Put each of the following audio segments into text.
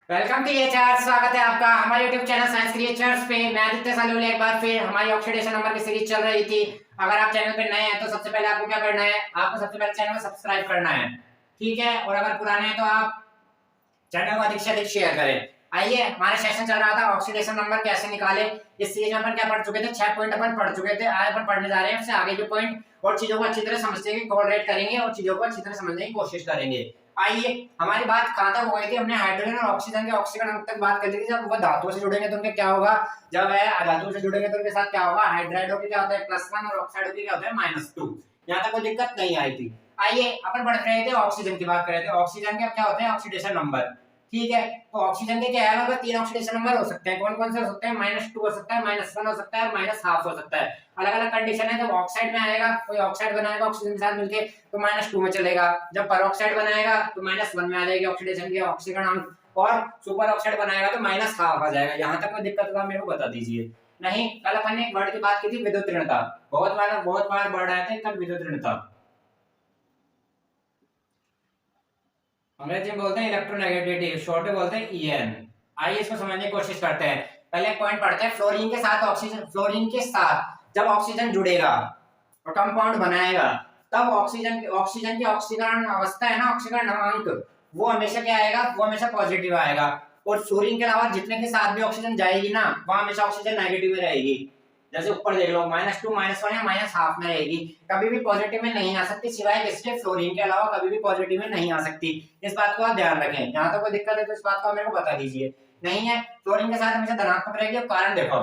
Welcome to teachers, स्वागत है आपका हमारे यूट्यूब चैनल साइंस क्रिएचर्स पे। मैं आदित्य सालोले। एक बार फिर हमारी ऑक्सीडेशन नंबर की सीरीज चल रही थी। अगर आप चैनल पे नए हैं तो सबसे पहले आपको क्या करना है, आपको सबसे पहले चैनल को सब्सक्राइब करना है, ठीक है। और अगर पुराने हैं तो आप चैनल को अधिक से अधिक शेयर करें। आइए, हमारा सेशन चल रहा था ऑक्सीडेशन नंबर कैसे निकाले। इस सीरीज में अपन क्या पढ़ चुके थे, 6 पॉइंट अपन पढ़ चुके थे। आज अपन पढ़ने जा रहे हैं उससे आगे के पॉइंट और चीजों को अच्छी तरह समझने की कोरिलेट करेंगे और चीजों को अच्छी तरह समझने की कोशिश करेंगे। आइए, हमारी बात कहां तक हो गई थी, हमने हाइड्रोजन और ऑक्सीजन के ऑक्सीकरण अंक तक बात कर ली थी। जब वो धातुओं से जुड़ेंगे तो उनके क्या होगा, जब वह धातुओं से जुड़ेंगे तो उनके साथ क्या होगा, हाइड्राइडों के क्या होता है +1 और ऑक्साइडों के क्या होता है -2। यहां तक कोई दिक्कत नहीं आई थी। आइए, अपन बढ़ रहे थे ऑक्सीजन की बात कर रहे थे। ऑक्सीजन के क्या होते हैं, ऑक्सीडेशन नंबर, ठीक है। तो ऑक्सीजन के क्या है, 3 ऑक्सीडेशन नंबर हो सकते हैं। कौन कौन से हो सकते हैं, -2 हो सकता है, -1 हो सकता है और -1/2 हो सकता है। अलग अलग कंडीशन है। जब ऑक्साइड में आएगा, कोई ऑक्साइड बनाएगा ऑक्सीजन के साथ मिलके तो -2 में चलेगा। जब परऑक्साइड बनाएगा तो -1 में आ जाएगी ऑक्सीडेशन की ऑक्सीकरण अंक, और सुपर ऑक्साइड बनाएगा तो -1/2 आ जाएगा। यहां तक कोई दिक्कत होगा मेरे को बता दीजिए। नहीं, कल अपन ने एक वर्ड की बात की थी, विद्युत ऋणता। बहुत बार वर्ड आए थे कल, विद्युत ऋणता। अंग्रेजी में बोलते हैं इलेक्ट्रोनेगेटिविटी, शॉर्ट में बोलते हैं ईएन। आइए इसको समझने की कोशिश करते हैं। पहले पॉइंट पढ़ते हैं, फ्लोरीन के साथ ऑक्सीजन। फ्लोरीन के साथ जब ऑक्सीजन जुड़ेगा और कंपाउंड बनाएगा तब ऑक्सीजन की ऑक्सीकरण अवस्था है ना, ऑक्सीकरण अंक, वो हमेशा क्या आएगा, वो हमेशा पॉजिटिव आएगा। और फ्लोरीन के अलावा जितने के साथ भी ऑक्सीजन जाएगी ना, वहां हमेशा ऑक्सीजन नेगेटिव में रहेगी। जैसे ऊपर देख लो, -2 -1 या -1/2 में रहेगी। कभी भी पॉजिटिव में नहीं आ सकती, सिवाय किसके, फ्लोरीन के अलावा कभी भी पॉजिटिव में नहीं आ सकती। इस बात को आप ध्यान रखें। यहाँ तक कोई दिक्कत है तो इस बात को मेरे को बता दीजिए। नहीं है, फ्लोरीन के साथ हमेशा धनात्मक रहेगी। कारण देखो,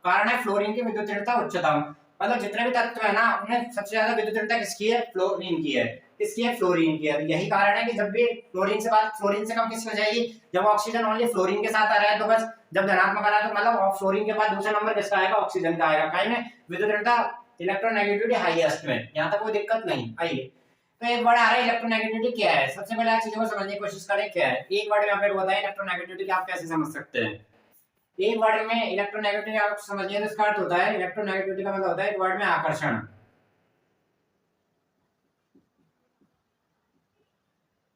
कारण है फ्लोरीन की विद्युत ऋणता उच्चतम। मतलब जितने भी तत्व है ना, उनमें सबसे ज्यादा विद्युत ऋणता किसकी है, फ्लोरीन की है। किसकी है, फ्लोरीन की है। यही कारण है कि जब भी फ्लोरीन से कम किसकी हो जाएगी, जब ऑक्सीजन ओनली फ्लोरीन के साथ आ रहा है तो बस, जब धनात्मक आ रहा है तो मतलब फ्लोरीन के बाद दूसरा नंबर किसका आएगा, ऑक्सीजन का आएगा। काहे में, विद्युत ऋणता इलेक्ट्रोनेगेटिविटी हाईएस्ट में। यहां तक कोई दिक्कत नहीं। आइए, तो एक वर्ड आ रहा है इलेक्ट्रोनेगेटिविटी क्या है। सबसे पहले आप चीजों को समझने की कोशिश करें क्या है। एक वर्ड में यहाँ पे बताएं इलेक्ट्रोनेगेटिविटी की आप कैसे समझ सकते हैं। एक वर्ड में इलेक्ट्रोनेगेटिविटी आप समझिए तो इसका अर्थ होता है, इलेक्ट्रोनेगेटिविटी का मतलब होता है एक वर्ड में आकर्षण।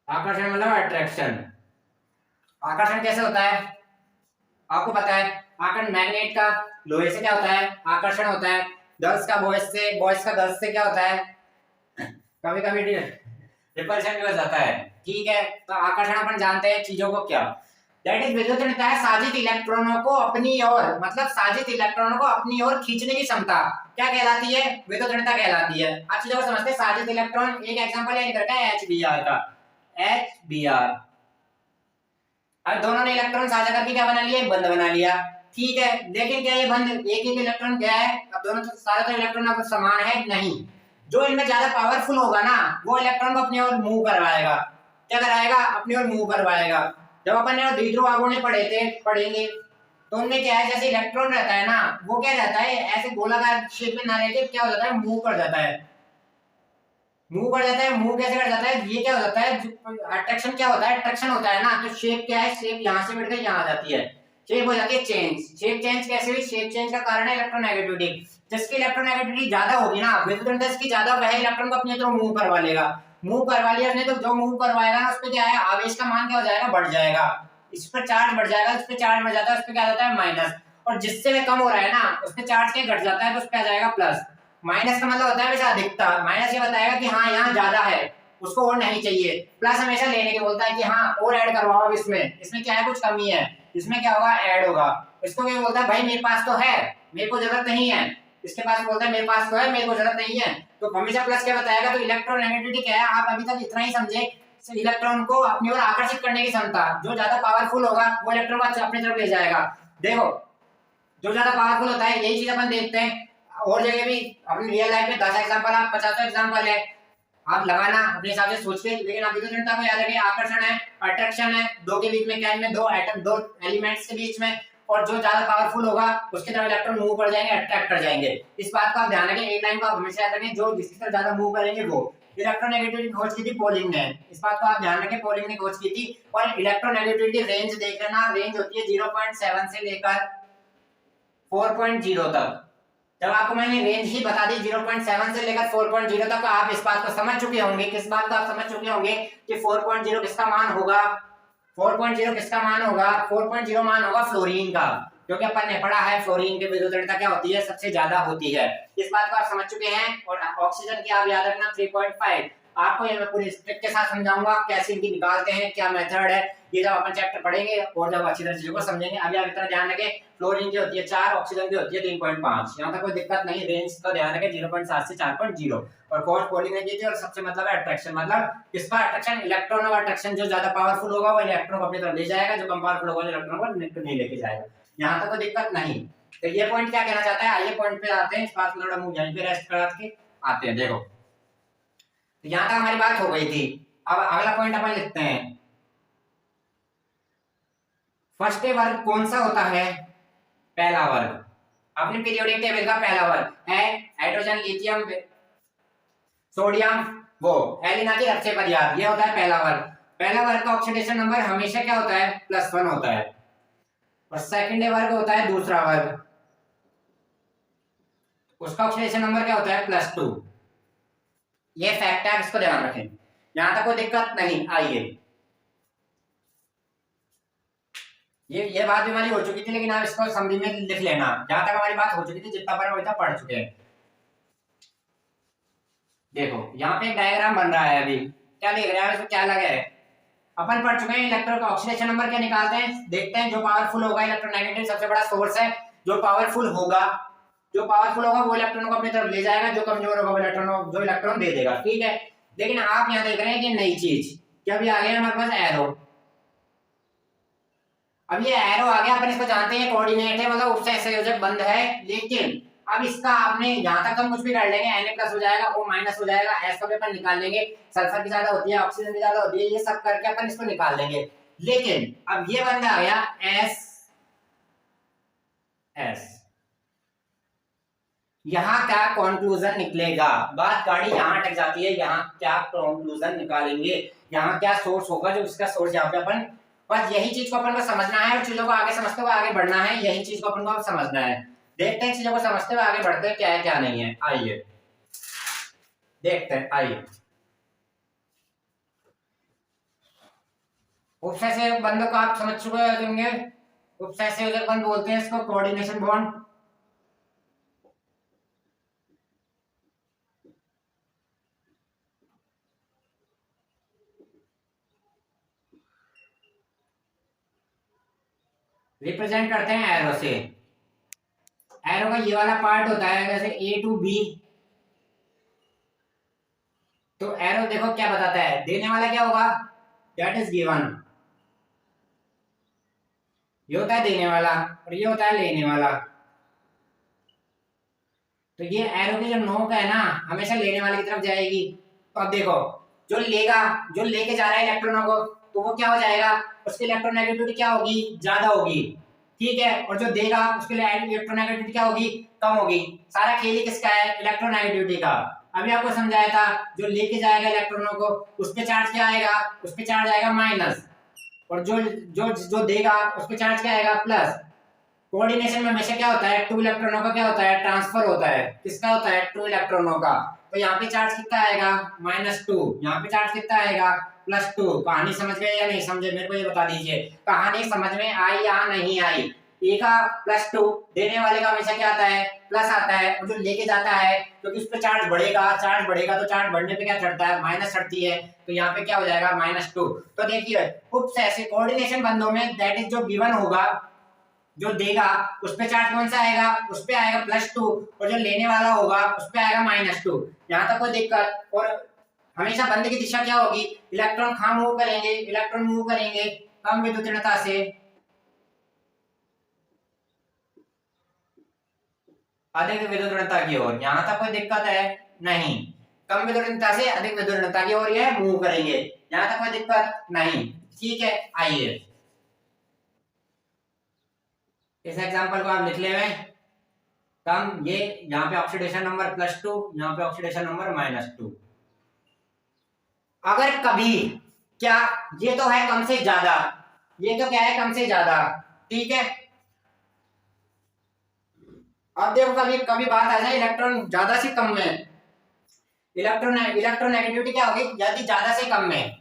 आकर्षण मतलब अट्रैक्शन। आकर्षण कैसे होता है, आपको पता है। आकर्षण मैग्नेट का लोहे से क्या होता है, आकर्षण होता है। गर्ल्स का बॉयज का गर्ल्स से क्या होता है, कभी कभी रिपल्शन भी हो जाता है, ठीक है। तो आकर्षण अपन जानते हैं चीजों को क्या, दैट इज विद्युत ऋणता है साजित इलेक्ट्रॉनों को अपनी ओर, मतलब साजित इलेक्ट्रॉनों को अपनी ओर खींचने की क्षमता क्या कहलाती है, विद्युत ऋणता कहलाती है। आप चीजों को समझते हैं। साजित इलेक्ट्रॉन, एक एग्जांपल है इधर का HBr का, HBr। अब दोनों ने इलेक्ट्रॉन साझा करके क्या बना लिया, एक बंध बना लिया, ठीक है। लेकिन क्या ये बंध एक एक इलेक्ट्रॉन क्या है, अब दोनों सारे तो इलेक्ट्रॉन अब समान है नहीं। जो इनमें ज्यादा पावरफुल होगा ना, वो इलेक्ट्रॉन को अपनी ओर मूव करवाएगा। क्या कराएगा, अपनी ओर मूव करवाएगा। जब अपन ने द्विध्रुव आघूर्ण पढ़ेंगे तो उनमें क्या है, जैसे इलेक्ट्रॉन रहता है ना, वो क्या रहता है, ऐसे गोलाकार शेप में ना रहकर क्या हो जाता है, मूव कर जाता है। मूव कैसे कर जाता है, ये क्या हो जाता है, अट्रैक्शन क्या होता है, अट्रैक्शन होता है ना, तो शेप क्या है, शेप यहाँ से बढ़कर यहाँ आ जाती है, शेप हो जाती है चेंज। शेप चेंज कैसे हुई, शेप चेंज का कारण है इलेक्ट्रोनेगेटिविटी। जिसकी इलेक्ट्रोनेगेटिविटी ज्यादा होगी ना, विद्युत ऋणता इसकी ज्यादा, वह इलेक्ट्रॉन को अपनी तरफ मूव करवा लेगा। मूव करवा लिया उसने, तो जो मूव करवाएगा ना, उस पर क्या है, आवेश का मान क्या हो जाएगा, बढ़ जाएगा। इस पर चार्ज बढ़ जाएगा, इस पर चार्ज बढ़ जाता है, उस पर क्या जाता है माइनस। और जिससे वे कम हो रहा है ना, उस पर चार्ज क्या घट जाता है, तो उस पर आ जाएगा प्लस। माइनस का मतलब होता है हमेशा अधिकता। माइनस ये बताएगा कि हाँ यहाँ ज्यादा है, उसको और नहीं चाहिए। प्लस हमेशा लेने के बोलता है कि हाँ और ऐड करवाओ इसमें क्या है, कुछ कमी है, इसमें क्या होगा, ऐड होगा। इसको क्या बोलता है, भाई मेरे पास तो है, मेरे को जरूरत नहीं है। इसके पास बोलता है मेरे पास तो है, मेरे को जरूरत नहीं है। तो हमेशा प्लस क्या बताएगा। तो इलेक्ट्रोनेगेटिविटी क्या है, आप अभी तक इतना ही समझे, इलेक्ट्रॉन को अपनी ओर आकर्षित करने की क्षमता। जो ज्यादा पावरफुल होगा वो इलेक्ट्रॉन को अपनी तरफ ले जाएगा। देखो, जो ज्यादा पावरफुल होता है, यही चीज अपन देखते हैं और जगह भी। अपनी रियल लाइफ में 10 एग्जांपल, आप 50 एग्जांपल है, आप लगाना अपने हिसाब से सोच के। लेकिन आप विद्युत ऋणता को याद रखिए, आकर्षण है, अट्रैक्शन है, दो के बीच में क्या है, दो एटम, दो एलिमेंट्स के बीच में। और जो ज्यादा पावरफुल होगा उसकी तरफ इलेक्ट्रॉन मूव कर जाएंगे, अट्रैक्ट कर जाएंगे। इस बात का आप ध्यान रखें, एक लाइन को आप हमेशा याद रखें, जो जिसकी तरफ ज्यादा मूव करेंगे वो। इलेक्ट्रोनेगेटिविटी की खोज की थी पोलिंग ने, इस बात को आप ध्यान रखें, पोलिंग ने खोज की थी। और इलेक्ट्रोनेगेटिविटी रेंज देख लेना, रेंज होती है 0.7 से लेकर 4.0 तक। जब आपको मैंने रेंज ही बता दी 0.7 से लेकर 4.0 तक, आप इस बात को समझ चुके होंगे, किस बात को आप समझ चुके होंगे कि 4.0 किसका मान होगा, 4.0 किसका मान होगा? 4.0 मान होगा फ्लोरीन का, क्योंकि अपन ने पढ़ा है फ्लोरीन की विद्युत ऋणता क्या होती है, सबसे ज्यादा होती है। इस बात को आप समझ चुके हैं। और ऑक्सीजन की आप याद रखना 3.5। आपको ये मैं पूरी स्ट्रिक के साथ समझाऊंगा कैसे इनकी निकालते हैं, क्या मेथड है, ये जब अपन चैप्टर पढ़ेंगे और जब अच्छी तरह चीजों को समझेंगे। अभी आप इतना ध्यान रखें, फ्लोरीन की होती है 4, ऑक्सीजन की होती है 3.5। यहाँ तक कोई दिक्कत नहीं, रेंज का ध्यान रखें 0.7 से 4.0। और फोर्स पॉलीनेगेटिव और सबसे मतलब है अट्रैक्शन, मतलब किसका अट्रैक्शन, इलेक्ट्रॉन का अट्रैक्शन। जो ज्यादा पावरफुल होगा वो इलेक्ट्रॉन को अपनी तरफ ले जाएगा, जो कम पावरफुल होगा इलेक्ट्रॉन को नहीं लेके जाएगा। यहाँ तक कोई दिक्कत नहीं। तो ये पॉइंट क्या कहना चाहता है, आइए पॉइंट पे आते हैं। इस बात को थोड़ा मुंह यहीं पे रेस्ट करा के आते हैं। देखो तो यहाँ तक हमारी बात हो गई थी। अब अगला पॉइंट अपन लिखते हैं। फर्स्ट वर्ग कौन सा होता है? पहला वर्ग, अपने पीरियोडिक टेबल का पहला वर्ग है हाइड्रोजन, लिथियम, सोडियम, वो एलिना की रक्षा पदार्थ, ये होता है पहला वर्ग। पहला वर्ग का ऑक्सीडेशन नंबर हमेशा क्या होता है? +1 होता है। और सेकंड वर्ग होता है दूसरा वर्ग, उसका ऑक्सीडेशन नंबर क्या होता है? +2। ये फैक्ट है, इसको ध्यान रखें। यहां तक कोई दिक्कत नहीं। आइए, ये बात भी हमारी हो चुकी थी, लेकिन आप इसको समझी में लिख लेना। जहां तक हमारी बात हो चुकी थी, जितना पर वही पढ़ चुके हैं। देखो यहाँ पे एक डायग्राम बन रहा है। अभी क्या देख रहे हैं, इसमें क्या लगा है? अपन पढ़ चुके हैं इलेक्ट्रॉन का ऑक्सीडेशन नंबर क्या निकालते हैं। देखते हैं, जो पावरफुल होगा, इलेक्ट्रोनेगेटिव सबसे बड़ा सोर्स है, जो पावरफुल होगा वो इलेक्ट्रॉन को अपनी तरफ ले जाएगा, जो कमजोर होगा वो जो इलेक्ट्रॉन दे देगा। ठीक है, लेकिन आप यहाँ देख रहे हैं कि नई चीज क्या भी आ गया हमारे पास, एरो। अब ये एरो आ गया, अपन इसको जानते हैं कोऑर्डिनेट है, मतलब उससे संयोजक बंद है। लेकिन अब इसका आपने यहाँ तक हम कुछ भी कर लेंगे, Na+ हो जाएगा, O- हो जाएगा, S को भी अपन निकाल लेंगे, सल्फर की ज्यादा होती है, ऑक्सीजन की ज्यादा होती है, ये सब करके अपन इसको निकाल लेंगे। लेकिन अब ये बंदा आ गया S। यहाँ क्या कंक्लूजन निकलेगा? बात गाड़ी यहाँ अटक जाती है। यहाँ क्या कंक्लूजन निकालेंगे, यहाँ क्या सोर्स होगा, जो इसका सोर्स यहाँ पे अपन, बस यही चीज को अपन को समझना है और चीजों को आगे समझते हुए आगे बढ़ना है। यही चीज को अपन को समझना है। देखते हैं चीजों को समझते हुए आगे बढ़ते हैं, क्या है क्या नहीं है। आइए देखते हैं। आइए, उपसहसंयोजक बंधों को आप समझ चुके होंगे। उपसहसंयोजक बंध बोलते हैं इसको, कोऑर्डिनेशन बॉन्ड। रिप्रेजेंट करते हैं एरो से। एरो का ये वाला पार्ट होता है जैसे A to B। तो एरो देखो क्या बताता है, देने वाला क्या होगा, दैट इज गिवन। ये होता है देने वाला और ये होता है लेने वाला। तो ये एरो की जो नोक है ना, हमेशा लेने वाले की तरफ जाएगी। तो अब देखो, जो लेगा, जो लेके जा रहा है इलेक्ट्रॉनों को, तो वो क्या हो जाएगा, उसकी इलेक्ट्रोनेगेटिविटी क्या होगी, ज्यादा होगी। ठीक है, और जो देगा उसके लिए इलेक्ट्रोनेगेटिविटी क्या होगी, कम होगी। सारा खेल ही किसका है, इलेक्ट्रोनेगेटिविटी का। अभी आपको समझाया था, जो लेके जाएगा इलेक्ट्रॉनों को, उस पे चार्ज क्या आएगा, उस पे चार्ज आएगा माइनस, और जो जो जो देगा उस पे चार्ज क्या आएगा, प्लस। कोऑर्डिनेशन में हमेशा क्या होता है, 2 इलेक्ट्रॉनों का क्या होता है, ट्रांसफर होता है। किसका होता है, 2 इलेक्ट्रॉनों का। तो यहाँ पे चार्ज कितना आएगा, -2। यहाँ पे चार्ज कितना आएगा, +2। कहानी समझ गए या नहीं समझे, मेरे को ये बता दीजिए, कहानी समझ में आई या नहीं आई। ए का +2, देने वाले का हमेशा क्या आता है, प्लस आता है, और जो लेके जाता है, क्योंकि उस पर चार्ज बढ़ेगा, तो चार्ज बढ़ने पे क्या चढ़ता है, माइनस चढ़ती है। तो यहाँ पे क्या हो जाएगा, -2। तो देखिए उपसहसंयोजक कोऑर्डिनेशन बंधों में दैट इज जो गिवन होगा, जो देगा उस पे चार्ज कौन सा आएगा, उस पे आएगा +2, और जो लेने वाला होगा उस पे आएगा -2। यहाँ तक कोई दिक्कत। और हमेशा बंद की दिशा क्या होगी, इलेक्ट्रॉन कहाँ मूव करेंगे, इलेक्ट्रॉन मूव करेंगे कम विद्युत ऋणता से अधिक विद्युत ऋणता की ओर। यहाँ तक कोई दिक्कत है नहीं, कम विद्युत ऋणता से अधिक विद्युत ऋणता की ओर ये मूव करेंगे। यहाँ तक कोई दिक्कत नहीं। ठीक है, आइए इस एग्जांपल को आप लिख ले हुए कम, ये यहाँ पे ऑक्सीडेशन नंबर +2, यहाँ पे ऑक्सीडेशन नंबर -2। अगर कभी क्या, ये तो है कम से ज्यादा, ये तो क्या है कम से ज्यादा, ठीक है। अब देखो कभी कभी बात आ जाए इलेक्ट्रॉन ज्यादा से कम में, इलेक्ट्रोनेगेटिविटी क्या होगी, यदि ज्यादा से कम में,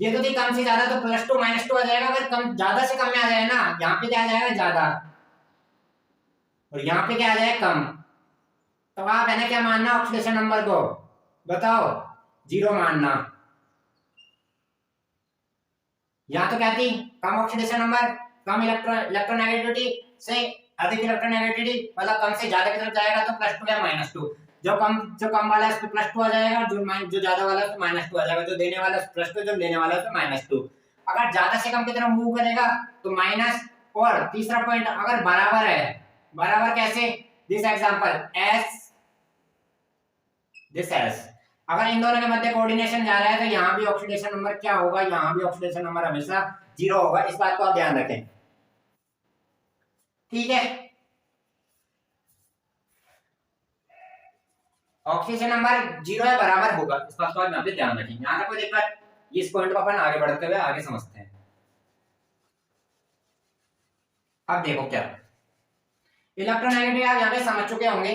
ये तो थी कम से ज्यादा, तो +2 -2 आ जाएगा। अगर कम ज्यादा से कम में आ जाए ना, यहाँ पे क्या आ जाएगा ज्यादा और यहाँ पे क्या आ जाए कम, तो आप है ना क्या मानना ऑक्सीडेशन नंबर को, बताओ 0 मानना। यहाँ तो क्या थी कम ऑक्सीडेशन नंबर, कम इलेक्ट्रोनेगेटिविटी से अधिक इलेक्ट्रोनेगेटिविटी, मतलब कम से ज्यादा की तरफ जाएगा तो +2 या -2। जो कम वाला है उस पे +2 आ जाएगा, जो ज्यादा वाला है उस पे -2 आ जाएगा, जो देने वाला है +2, जो लेने वाला है उस पे -2। अगर ज्यादा से कम की तरफ मूव करेगा तो माइनस, और तीसरा पॉइंट अगर बराबर है, बराबर कैसे, this example S this S, अगर इन दोनों के मध्य कोऑर्डिनेशन जा रहा है तो यहाँ भी ऑक्सीडेशन नंबर क्या होगा, यहाँ भी ऑक्सीडेशन नंबर हमेशा 0 होगा, इस बात को आप ध्यान रखें। ठीक है, ऑक्सीजन नंबर 0 या बराबर होगा, इस बात को आप यहाँ पे ध्यान रखें। यहाँ तक कोई दिक्कत, इस पॉइंट को अपन आगे बढ़ते हुए आगे समझते हैं। अब देखो क्या इलेक्ट्रोनेगेटिव आप यहाँ पे समझ चुके होंगे।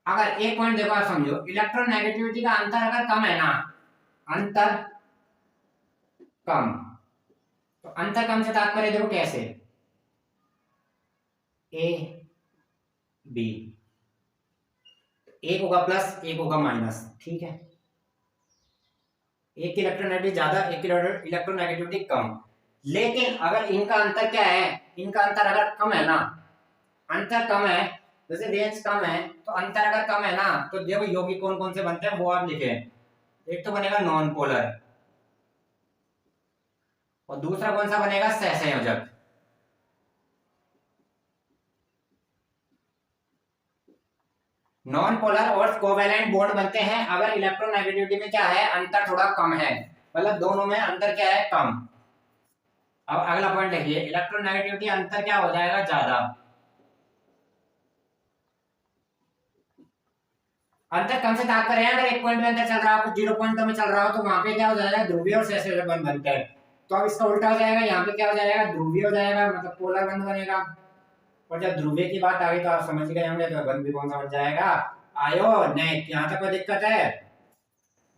अगर एक पॉइंट देखो, आप समझो इलेक्ट्रोनेगेटिविटी का अंतर अगर कम है ना, अंतर कम, तो अंतर कम से तात्पर्य देखो कैसे, ए बी, एक होगा प्लस एक होगा माइनस, ठीक है, एक की इलेक्ट्रोनेगेटिविटी ज्यादा, एक की इलेक्ट्रोनेगेटिविटी कम। लेकिन अगर इनका अंतर क्या है, इनका अंतर अगर कम है ना, अंतर कम है, जैसे रेंज कम है, तो अंतर अगर कम है ना, तो देखो यौगिक कौन कौन से बनते हैं वो आप लिखे। एक तो बनेगा नॉन पोलर, और दूसरा कौन सा बनेगा सहसंयोजक। नॉन पोलर और कोवेलेंट बॉन्ड बनते हैं अगर इलेक्ट्रोनेगेटिविटी में क्या है, अंतर थोड़ा कम है, मतलब दोनों में अंतर क्या है, कम। अब अगला पॉइंट लिखिए, इलेक्ट्रोनेगेटिविटी अंतर क्या हो जाएगा, ज्यादा। अंतर कम से तात्पर्य है अगर एक पॉइंट में अंतर चल रहा हो, कुछ 0 पॉइंटों में चल रहा हो, तो वहां पे क्या हो जाएगा, ध्रुवीय और सहसंयोजक बंध बनते हैं। तो अब इसका उल्टा हो जाएगा, यहाँ पे क्या हो जाएगा, ध्रुवीय हो जाएगा, मतलब पोलर बंध बनेगा। और जब ध्रुवीय की बात आ गई तो आप समझ गए होंगे, तो बंध भी कौन सा बन जाएगा, आयोनिक। यहाँ तक कोई दिक्कत है,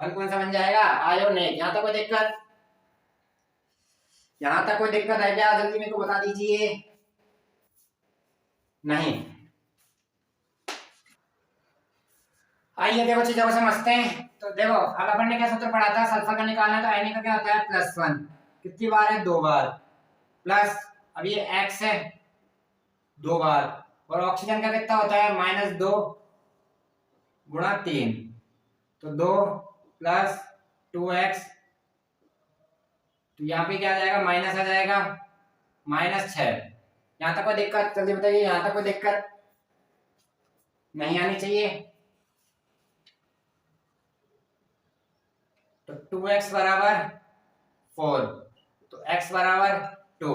बंध कौन सा बन जाएगा, आयोनिक। यहाँ तक कोई दिक्कत, यहाँ तक कोई दिक्कत है क्या, जल्दी मेरे को बता दीजिए। नहीं, आइए देखो चीजों को समझते हैं। तो देखो अब अपन ने क्या सूत्र पढ़ा था, सल्फर का निकालना है तो आयनिक का क्या होता है, +1, कितनी बार है, 2 बार, प्लस अब ये X है 2 बार, और ऑक्सीजन का कितना होता है, -2 × 3, तो 2 + 2x, तो यहाँ पे क्या आ जाएगा, माइनस आ जाएगा, -6। यहाँ तक कोई दिक्कत, जल्दी बताइए, यहाँ तक कोई दिक्कत नहीं आनी चाहिए। तो 2x बराबर 4, तो x बराबर 2।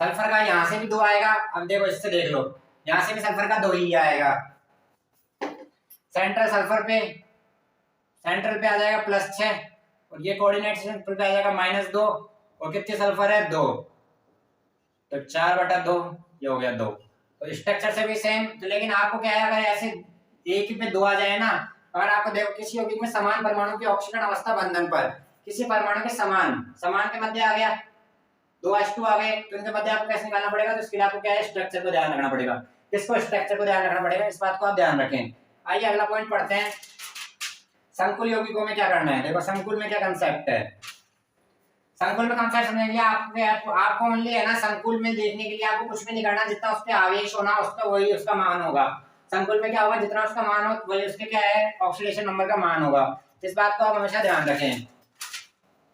सल्फर का यहाँ से भी 2 आएगा, अब देखो इससे देख लो, यहाँ से भी सल्फर का 2 ही आएगा। सेंट्रल सल्फर पे, सेंट्रल पे आ जाएगा +6, और ये कोऑर्डिनेट सेंट्रल पे आ जाएगा -2, और कितने सल्फर है, 2, तो 4/2, ये हो गया 2। तो स्ट्रक्चर से भी सेम, तो लेकिन आपको क्या है, अगर ऐसे एक ही पे 2 आ जाए ना, अगर आपको देखो किसी यौगिक में समान परमाणु की ऑक्सीजन अवस्था बंधन पर किसी परमाणु के समान के मध्य आ गया, 2H2 आ गए, तो इनके मध्य आपको कैसे निकालना पड़ेगा, तो इसके लिए आपको क्या है, स्ट्रक्चर को ध्यान रखना पड़ेगा। किसको, स्ट्रक्चर को ध्यान रखना पड़ेगा, इस बात को आप ध्यान रखें। आइए अगला पॉइंट पढ़ते हैं, संकुल यौगिकों में क्या करना है। देखो संकुल में क्या कंसेप्ट है, संकुल में कंसेप्ट समझने के लिए आपको ओनली है ना, संकुल में देखने के लिए आपको कुछ भी नहीं करना, जितना उस पे आवेश होना उसका वही उसका मान होगा। संकुल में क्या होगा, जितना उसका मान हो वही उसके क्या है, ऑक्सीडेशन नंबर का मान होगा। इस बात को आप हमेशा ध्यान रखें,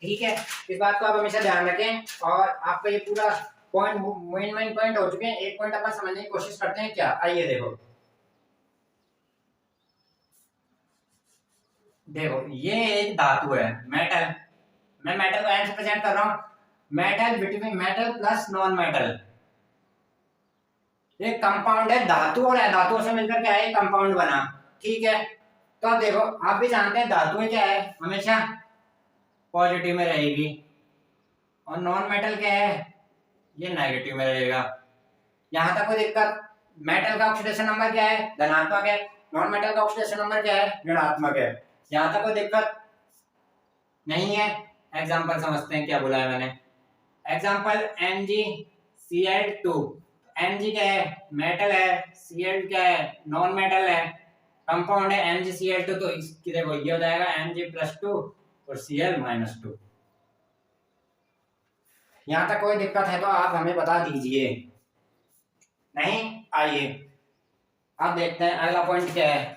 ठीक है, इस बात को आप हमेशा ध्यान रखें। और आपका ये पूरा पॉइंट मेन पॉइंट हो चुके हैं। एक पॉइंट अपन समझने की कोशिश करते हैं क्या, आइए देखो, देखो ये एक धातु है, मेटल, मैं मेटल को एन से प्रेजेंट कर रहा हूं, metal between metal plus non metal, एक कंपाउंड है, धातु और अधातुओं से मिलकर क्या है, कंपाउंड बना, ठीक है। तो अब देखो आप भी जानते हैं धातुएं क्या है, हमेशा पॉजिटिव में रहेगी, और नॉन मेटल क्या है, ये नेगेटिव में रहेगा। यहां तक कोई दिक्कत, मेटल का ऑक्सीडेशन नंबर क्या है, धनात्मक है, नॉन मेटल का ऑक्सीडेशन नंबर क्या है, ऋणात्मक है। यहां तक कोई दिक्कत, नहीं है। एग्जाम्पल समझते हैं क्या बोला है मैंने। Example MgCl2। Mg क्या है? मेटल है। Cl क्या है? नॉन मेटल है। कंपाउंड है MgCl2, तो इसकी देखो ये हो जाएगा Mg+2 और Cl-2। यहाँ तक कोई दिक्कत है तो आप हमें बता दीजिए। नहीं, आइए अब देखते हैं अगला पॉइंट क्या है।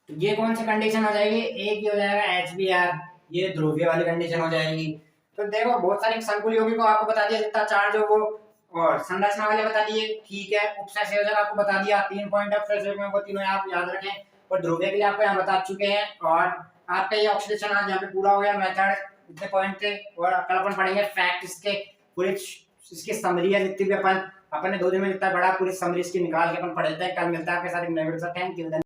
तो ये कौन सी कंडीशन हो जाएगी? एक ही हो जाएगा HBr, ये ध्रुवीय वाली कंडीशन हो जाएगी। तो देखो बहुत सारी संकुल यौगिक को आपको बता दिया जितना चार्ज हो वो, और संरचना वाले बता दिए, ठीक है। उपसंयोजक आपको बता दिया, 3 पॉइंट ऑफ संरचना में वो तीनों आप याद रखें। और ध्रुवीय के लिए आपको यहाँ बता चुके हैं। और आपका ये ऑक्सीडेशन आज यहाँ पे पूरा हो गया मेथड, इतने पॉइंट थे। और कल अपन पढ़ेंगे फैक्ट इसके पूरे, इसकी समरी है जितनी भी अपन अपने 2 दिन में जितना बड़ा पूरी समरी इसकी निकाल के अपन पढ़ते हैं। कल मिलता है आपके साथ एक नए वीडियो के साथ। Thank you.